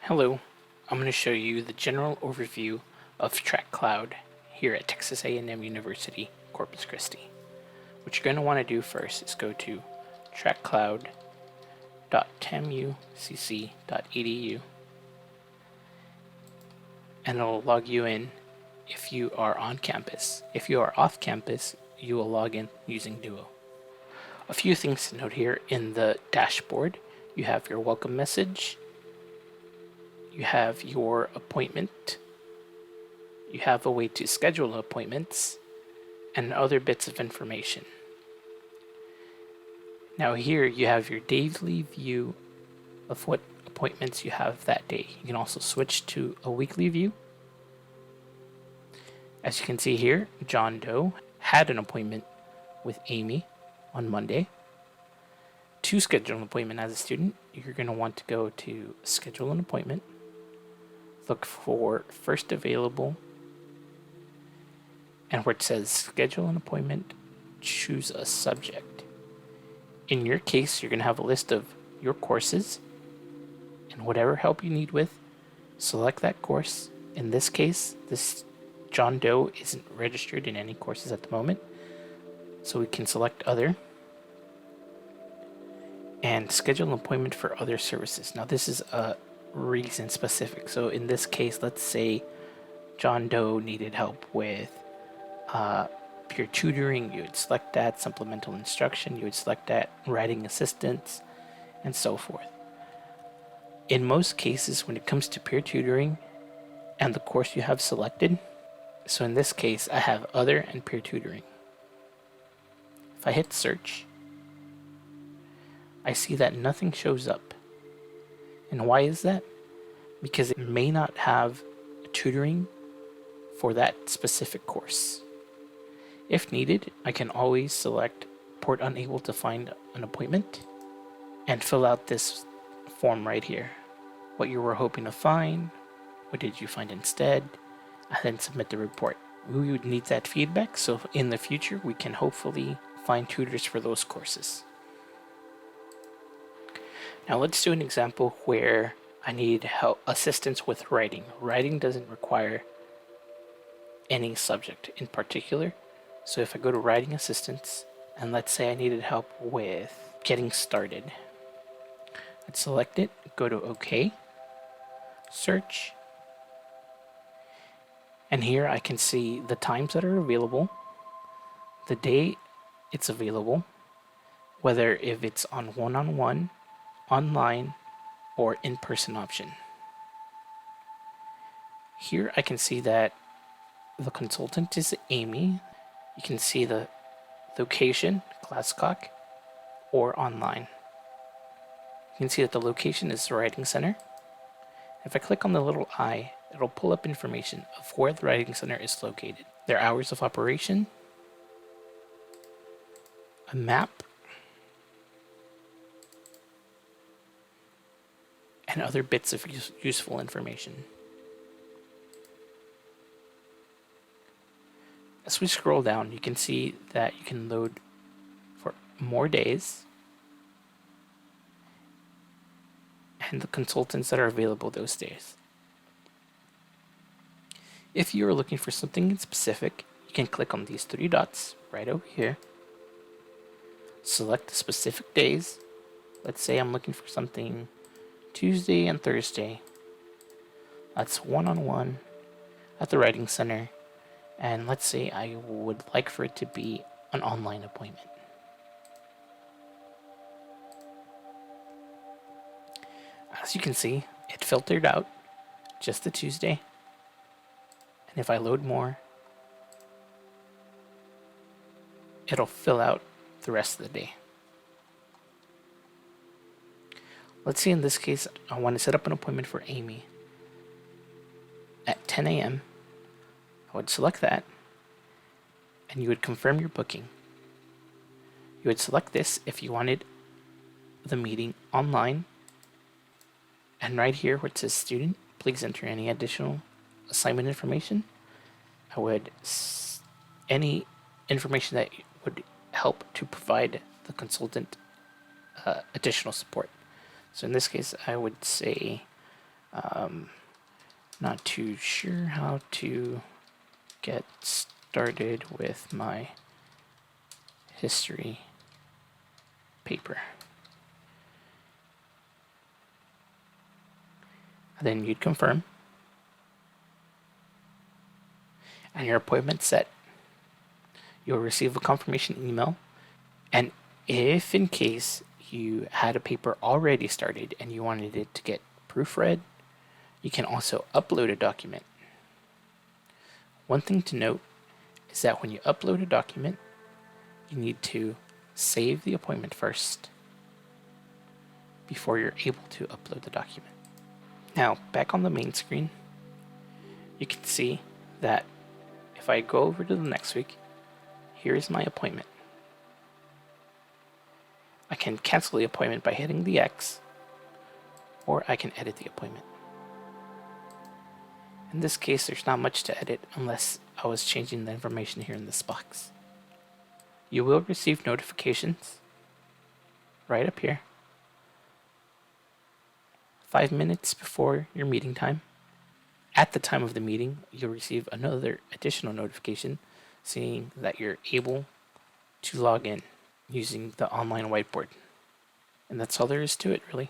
Hello, I'm going to show you the general overview of TracCloud here at Texas A&M University, Corpus Christi. What you're going to want to do first is go to TracCloud.TAMU-CC.edu and it'll log you in if you are on campus. If you are off campus, you will log in using Duo. A few things to note here in the dashboard. You have your welcome message, you have your appointment, you have a way to schedule appointments, and other bits of information. Now here you have your daily view of what appointments you have that day. You can also switch to a weekly view. As you can see here, John Doe had an appointment with Amy on Monday. To schedule an appointment as a student, you're going to want to go to schedule an appointment, look for first available, and where it says schedule an appointment, choose a subject. In your case, you're going to have a list of your courses and whatever help you need with, select that course. In this case, this John Doe isn't registered in any courses at the moment, so we can select other and schedule an appointment for other services. Now this is a reason specific. So in this case, let's say John Doe needed help with peer tutoring, you would select that. Supplemental instruction, you would select that. Writing assistance, and so forth. In most cases, when it comes to peer tutoring and the course you have selected, so in this case I have other and peer tutoring. If I hit search, I see that nothing shows up. And why is that? Because it may not have tutoring for that specific course. If needed, I can always select report unable to find an appointment and fill out this form right here. What you were hoping to find, what did you find instead, and then submit the report. We would need that feedback so in the future we can hopefully find tutors for those courses. Now let's do an example where I need assistance with writing. Writing doesn't require any subject in particular. So if I go to writing assistance and let's say I needed help with getting started, I'd select it, go to OK, search, and here I can see the times that are available, the day it's available, whether if it's on one-on-one, online, or in-person option. Here I can see that the consultant is Amy. You can see the location, Glasscock, or online. You can see that the location is the Writing Center. If I click on the little eye, it'll pull up information of where the Writing Center is located, their hours of operation, a map, and other bits of useful information. As we scroll down, you can see that you can load for more days and the consultants that are available those days. If you are looking for something in specific, you can click on these three dots right over here, select the specific days. Let's say I'm looking for something Tuesday and Thursday. That's one-on-one at the Writing Center. And let's say I would like for it to be an online appointment. As you can see, it filtered out just the Tuesday. And if I load more, it'll fill out the rest of the day. Let's say in this case, I want to set up an appointment for Amy at 10 a.m. I would select that, and you would confirm your booking. You would select this if you wanted the meeting online, and right here where it says student, please enter any additional assignment information. I would any information that would help to provide the consultant additional support. So in this case, I would say Not too sure how to get started with my history paper. And then you'd confirm, and your appointment's set. You'll receive a confirmation email, and if in case you had a paper already started and you wanted it to get proofread, you can also upload a document. One thing to note is that when you upload a document, you need to save the appointment first before you're able to upload the document. Now, back on the main screen, you can see that if I go over to the next week, here's my appointment. I can cancel the appointment by hitting the X, or I can edit the appointment. In this case, there's not much to edit unless I was changing the information here in this box. You will receive notifications right up here 5 minutes before your meeting time. At the time of the meeting, you'll receive another additional notification saying that you're able to log in using the online whiteboard. And that's all there is to it, really.